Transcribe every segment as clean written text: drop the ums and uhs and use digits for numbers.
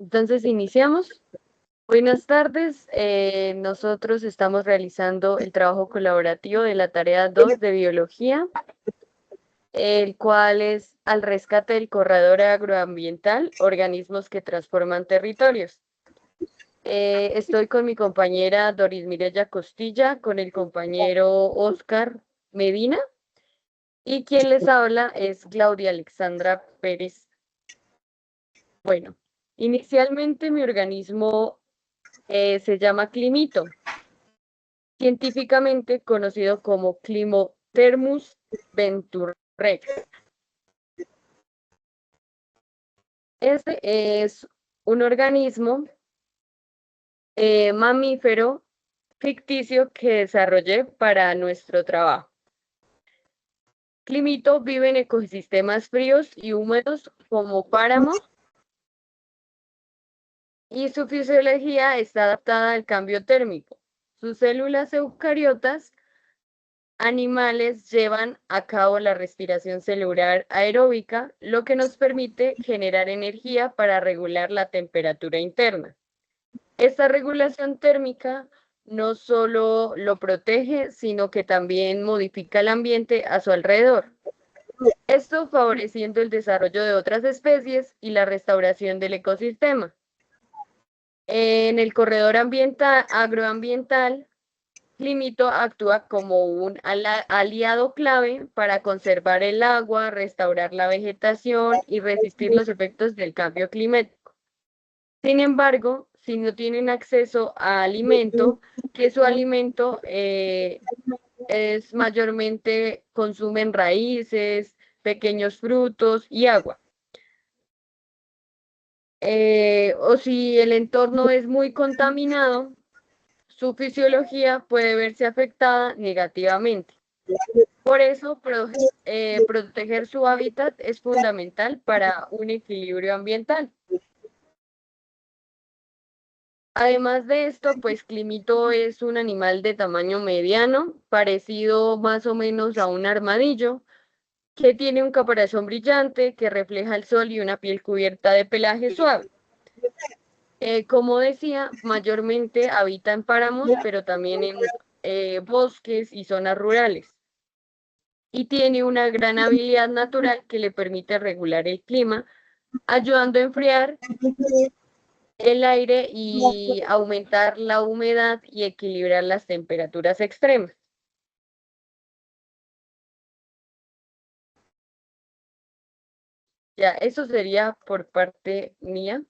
Entonces, iniciamos. Buenas tardes. Nosotros estamos realizando el trabajo colaborativo de la tarea 2 de biología, el cual es al rescate del corredor agroambiental, organismos que transforman territorios. Estoy con mi compañera Doris Mireya Costilla, con el compañero Oscar Medina, y quien les habla es Claudia Alexandra Pérez. Bueno, inicialmente mi organismo se llama climito, científicamente conocido como Climathermus venturex. Este es un organismo mamífero ficticio que desarrollé para nuestro trabajo. Climito vive en ecosistemas fríos y húmedos como páramos y su fisiología está adaptada al cambio térmico. Sus células eucariotas animales llevan a cabo la respiración celular aeróbica, lo que nos permite generar energía para regular la temperatura interna. Esta regulación térmica no solo lo protege, sino que también modifica el ambiente a su alrededor. Esto favoreciendo el desarrollo de otras especies y la restauración del ecosistema. En el corredor agroambiental, Climito actúa como un aliado clave para conservar el agua, restaurar la vegetación y resistir los efectos del cambio climático. Sin embargo, si no tienen acceso a alimento, que su alimento es mayormente consumen raíces, pequeños frutos y agua. O si el entorno es muy contaminado, su fisiología puede verse afectada negativamente. Por eso, proteger su hábitat es fundamental para un equilibrio ambiental. Además de esto, pues Climito es un animal de tamaño mediano, parecido más o menos a un armadillo, que tiene un caparazón brillante que refleja el sol y una piel cubierta de pelaje suave. Como decía, mayormente habita en páramos, pero también en bosques y zonas rurales. Y tiene una gran habilidad natural que le permite regular el clima, ayudando a enfriar el aire y aumentar la humedad y equilibrar las temperaturas extremas. Ya, eso sería por parte mía.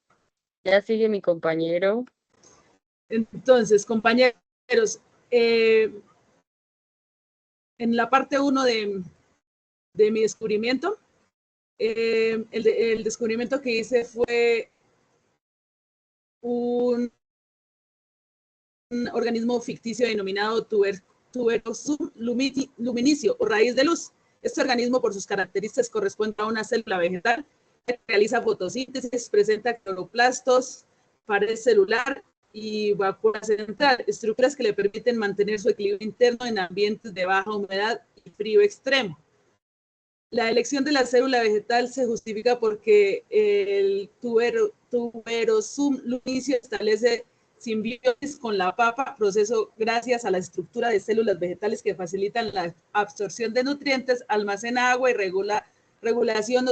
Ya sigue mi compañero. Entonces, compañeros, en la parte 1 de mi descubrimiento, el descubrimiento que hice fue un organismo ficticio denominado Tuberosum luminicio o raíz de luz. Este organismo, por sus características, corresponde a una célula vegetal que realiza fotosíntesis, presenta cloroplastos, pared celular y vacuna central, estructuras que le permiten mantener su equilibrio interno en ambientes de baja humedad y frío extremo. La elección de la célula vegetal se justifica porque el Tuberosum luminicio establece simbiosis con la papa, proceso gracias a la estructura de células vegetales que facilitan la absorción de nutrientes, almacena agua y regulación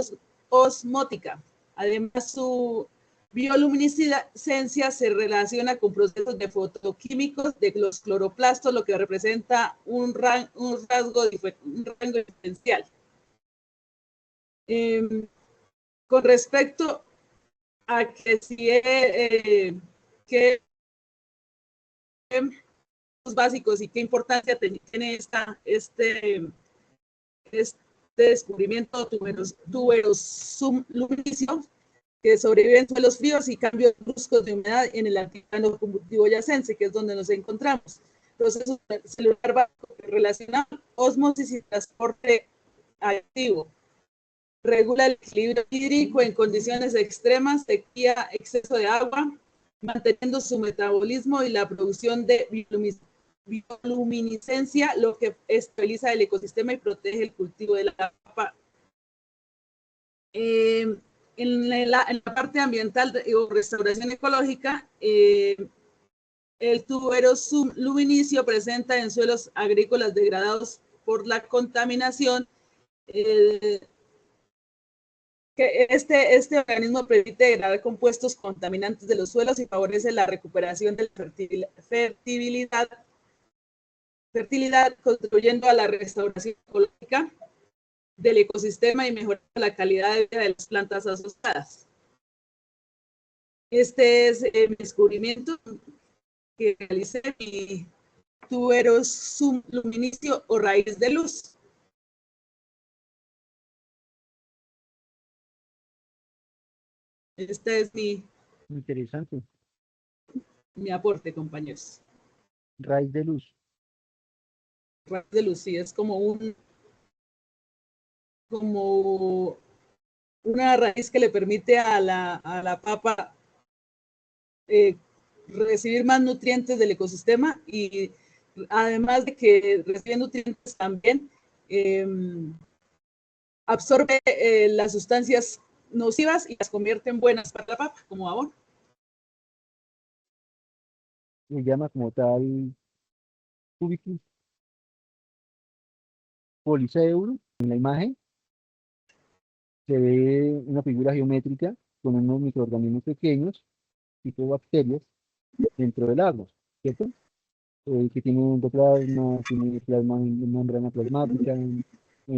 osmótica. Además, su bioluminiscencia se relaciona con procesos de fotoquímicos de los cloroplastos, lo que representa un rango diferencial. Con respecto a que si qué básicos y qué importancia tiene este descubrimiento tuberosum luminicio, que sobrevive en suelos fríos y cambios bruscos de humedad en el altiplano cundiboyacense, que es donde nos encontramos. Proceso celular básico relacionado, ósmosis y transporte activo. Regula el equilibrio hídrico en condiciones extremas, sequía, exceso de agua, manteniendo su metabolismo y la producción de bioluminiscencia, lo que estabiliza el ecosistema y protege el cultivo de la papa. en la parte ambiental o restauración ecológica, el tuberosum luminicio presenta en suelos agrícolas degradados por la contaminación que este organismo permite degradar compuestos contaminantes de los suelos y favorece la recuperación de la fertilidad, contribuyendo a la restauración ecológica del ecosistema y mejorando la calidad de vida de las plantas asociadas. Este es mi descubrimiento que realicé, mi tuberosum luminicio o raíz de luz. Este es Interesante. mi aporte, compañeros. Raíz de luz. Raíz de luz, sí, es como una raíz que le permite a la papa recibir más nutrientes del ecosistema y además de que recibe nutrientes también absorbe las sustancias nocivas y las convierte en buenas para la papa, como abono. Se llama como tal Cubicus policeuro. En la imagen se ve una figura geométrica con unos microorganismos pequeños, tipo bacterias, dentro del agua, ¿cierto? Que tiene endoplasma, tiene plasma en membrana plasmática,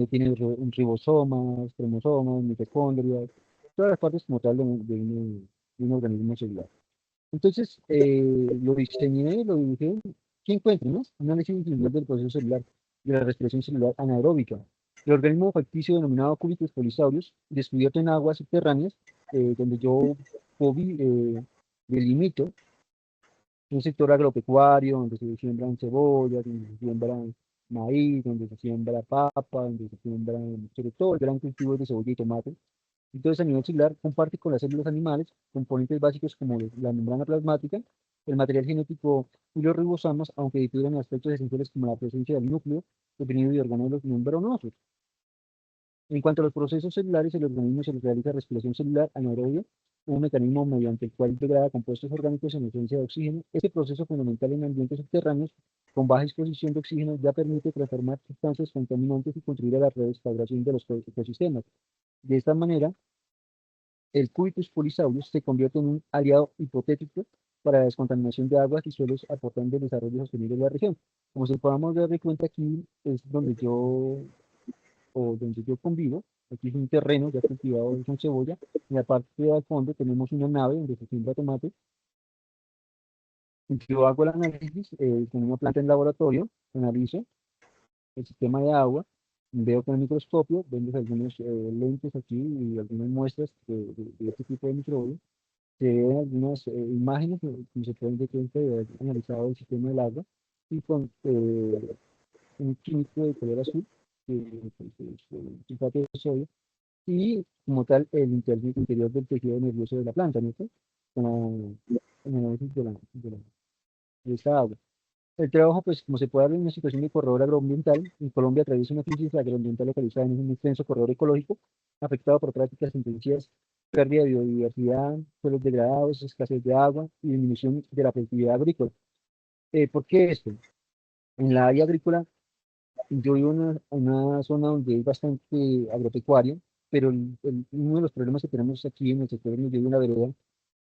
tiene ribosomas, cromosomas, mitocondrias, todas las partes como tal de un organismo celular. Entonces, lo diseñé, lo dibujé, ¿qué encuentro, no? Un análisis individual del proceso celular, de la respiración celular anaeróbica. El organismo facticio denominado Cubitus polisaurius, descubierto en aguas subterráneas, donde yo delimito un sector agropecuario, donde se siembran cebollas, donde se siembra maíz, donde se siembra papa, donde se siembra, sobre todo el gran cultivo de cebolla y tomate. Entonces, a nivel celular, comparte con las células animales componentes básicos como la membrana plasmática, el material genético y los ribosomas, aunque difieren en aspectos esenciales como la presencia del núcleo, definido de organelos membranosos. En cuanto a los procesos celulares, el organismo se realiza respiración celular anaerobia, un mecanismo mediante el cual degrada compuestos orgánicos en ausencia de oxígeno. Este proceso fundamental en ambientes subterráneos con baja exposición de oxígeno ya permite transformar sustancias contaminantes y contribuir a la restauración de los ecosistemas. De esta manera, el Cubitus polisaurus se convierte en un aliado hipotético para la descontaminación de aguas y suelos, aportando el desarrollo sostenible de la región. Como se podamos dar de cuenta, aquí es donde yo convivo. Aquí es un terreno ya cultivado con cebolla. En la parte de al fondo tenemos una nave donde se siembra tomate. Yo hago el análisis con una planta en laboratorio, analizo el sistema de agua, veo con el microscopio, vemos algunos lentes aquí y algunas muestras de este tipo de microbios. Se ven algunas imágenes que se pueden dar cuenta de haber analizado el sistema del agua y con un químico de color azul, que es sulfato de sodio, y como tal el interior del tejido nervioso de la planta, ¿no? Como en el análisis de esta agua. El trabajo, pues, como se puede ver en una situación de corredor agroambiental, en Colombia atraviesa una crisis agroambiental localizada en un extenso corredor ecológico, afectado por prácticas intensivas, pérdida de biodiversidad, suelos degradados, escasez de agua y disminución de la productividad agrícola. ¿Por qué esto? En la área agrícola, yo vivo en una zona donde hay bastante agropecuario, pero uno de los problemas que tenemos aquí en el sector donde yo vivo en la vereda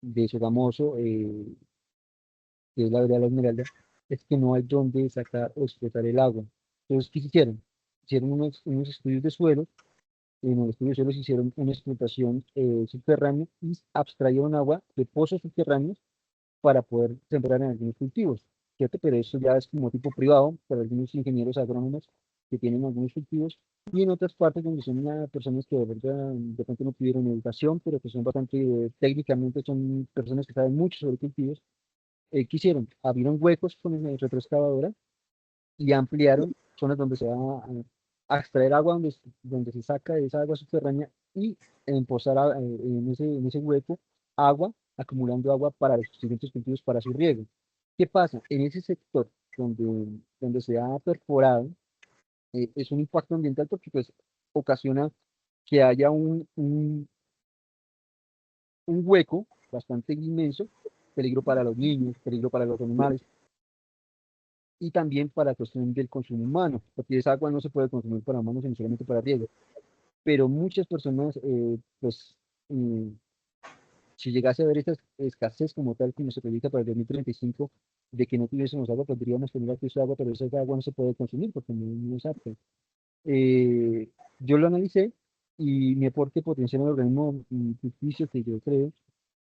de Sogamoso, que es la vereda de la Esmeralda, es que no hay dónde sacar o explotar el agua. Entonces, ¿qué hicieron? Hicieron unos estudios de suelo, en los estudios de suelo se hicieron una explotación subterránea y abstrayeron agua de pozos subterráneos para poder sembrar en algunos cultivos, ¿cierto? Pero eso ya es como tipo privado para algunos ingenieros agrónomos que tienen algunos cultivos y en otras partes donde son personas que de repente no tuvieron educación, pero que son bastante técnicamente, son personas que saben mucho sobre cultivos. ¿Qué hicieron? Abrieron huecos con la retroexcavadora y ampliaron zonas donde se va a extraer agua, donde se saca esa agua subterránea y empozar en ese hueco agua, acumulando agua para los siguientes cultivos para su riego. ¿Qué pasa? En ese sector donde se ha perforado, es un impacto ambiental porque pues ocasiona que haya un hueco bastante inmenso, peligro para los niños, peligro para los animales y también para la cuestión del consumo humano, porque esa agua no se puede consumir para humanos, sino solamente para riego. Pero muchas personas, pues, mm, si llegase a haber esta escasez como tal, como se predica para el 2035, de que no tuviésemos agua, podríamos tener acceso a agua, pero esa agua no se puede consumir porque no es apta. Eh, yo lo analicé y mi aporte potencial al organismo ficticio que yo creo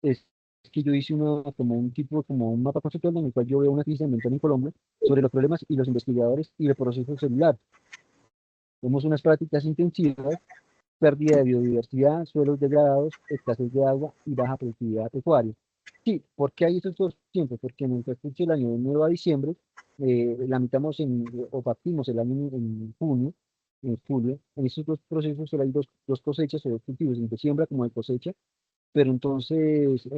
es que yo hice como un tipo, como un mapa conceptual en el cual yo veo una crisis ambiental en Colombia sobre los problemas y los investigadores y el proceso celular. Vemos unas prácticas intensivas, pérdida de biodiversidad, suelos degradados, escasez de agua y baja productividad pecuaria. Sí, ¿por qué hay estos dos tiempos? Porque en el transcurso del año de enero a diciembre, lamentamos o partimos el año en junio, en julio. En estos dos procesos solo hay dos cosechas o dos cultivos, tanto de siembra como de cosecha, pero entonces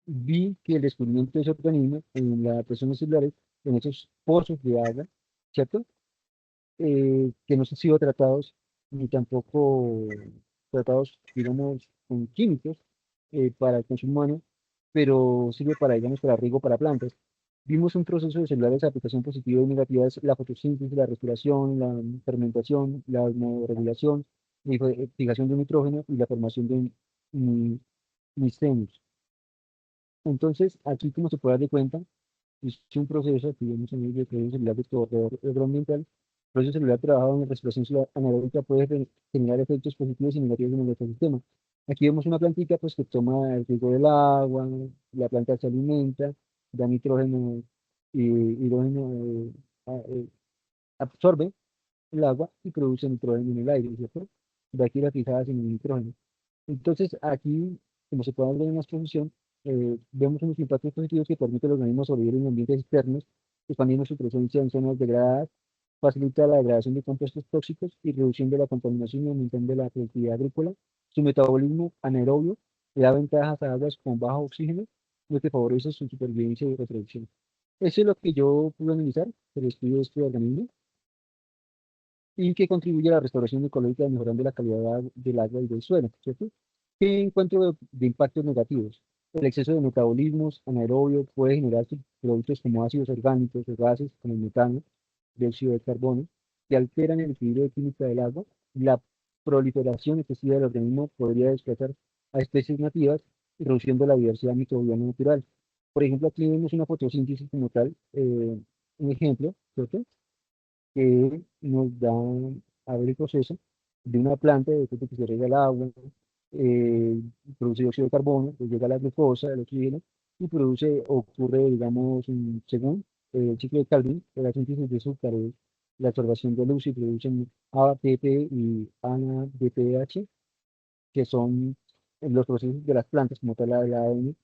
vi que el descubrimiento de ese organismo en las presiones celulares, en esos pozos de agua, ¿cierto? Que no han sido tratados ni tampoco tratados, digamos, con químicos para el consumo humano, pero sirve para, digamos, para riego para plantas. Vimos un proceso de celulares de aplicación positiva y negativa, es la fotosíntesis, la respiración, la fermentación, la regulación, la fijación de nitrógeno y la formación de micenios. Entonces, aquí, como se puede dar de cuenta, es un proceso, aquí vemos en el proceso celular de corredor agroambiental. El proceso celular trabajado en la respiración celular anaeróbica puede generar efectos positivos y negativos en el ecosistema. Aquí vemos una plantita pues, que toma el riego del agua, la planta se alimenta, da nitrógeno y hidrógeno, absorbe el agua y produce nitrógeno en el aire, ¿cierto? De aquí las fijadas en el nitrógeno. Entonces, aquí, como se puede ver en la exposición, vemos unos impactos positivos que permiten a los organismos sobrevivir en ambientes externos, expandiendo su presencia en zonas degradadas, facilita la degradación de compuestos tóxicos y reduciendo la contaminación y aumentando la productividad agrícola. Su metabolismo anaerobio le da ventajas a aguas con bajo oxígeno, lo que favorece su supervivencia y reproducción. Eso es lo que yo pude analizar del estudio de este organismo y que contribuye a la restauración ecológica, mejorando la calidad del agua y del suelo, ¿cierto? ¿Qué encuentro de impactos negativos? El exceso de metabolismos anaerobio puede generar productos como ácidos orgánicos o gases como el metano, dióxido de carbono, que alteran el equilibrio químico del agua. La proliferación excesiva del organismo podría desplazar a especies nativas, reduciendo la diversidad microbiana natural. Por ejemplo, aquí vemos una fotosíntesis como tal, un ejemplo, ¿cierto? Que nos da a ver el proceso de una planta, después de que se rega el agua, eh, produce dióxido de carbono, pues llega la glucosa, el oxígeno, y produce, ocurre, digamos, según el ciclo de Calvin, la síntesis de azúcar, la absorción de luz y producen ATP y ADPH, que son los procesos de las plantas, como tal la ADN,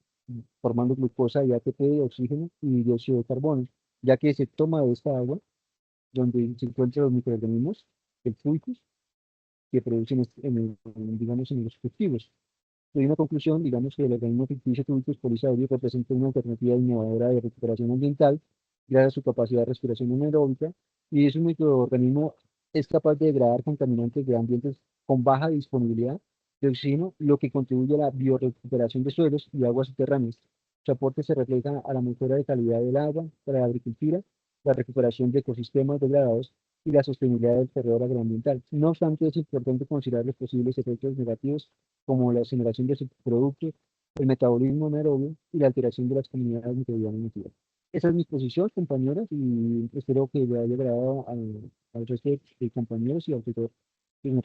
formando glucosa y ATP, oxígeno y dióxido de carbono, ya que se toma de esta agua donde se encuentran los microorganismos, el fucus, que producen digamos, en los cultivos. Hay una conclusión, digamos, que el organismo ficticio Fucus polisaurio representa una alternativa innovadora de recuperación ambiental gracias a su capacidad de respiración anaeróbica y es un microorganismo es capaz de degradar contaminantes de ambientes con baja disponibilidad de oxígeno, lo que contribuye a la biorecuperación de suelos y aguas subterráneas. Su aporte se refleja a la mejora de calidad del agua para la agricultura, la recuperación de ecosistemas degradados y la sostenibilidad del corredor agroambiental. No obstante, es importante considerar los posibles efectos negativos como la generación de subproductos, el metabolismo anaerobio y la alteración de las comunidades microbianas nativas. Esa es mi posición, compañeras, y espero que le haya agradado al resto de compañeros y al tutor que me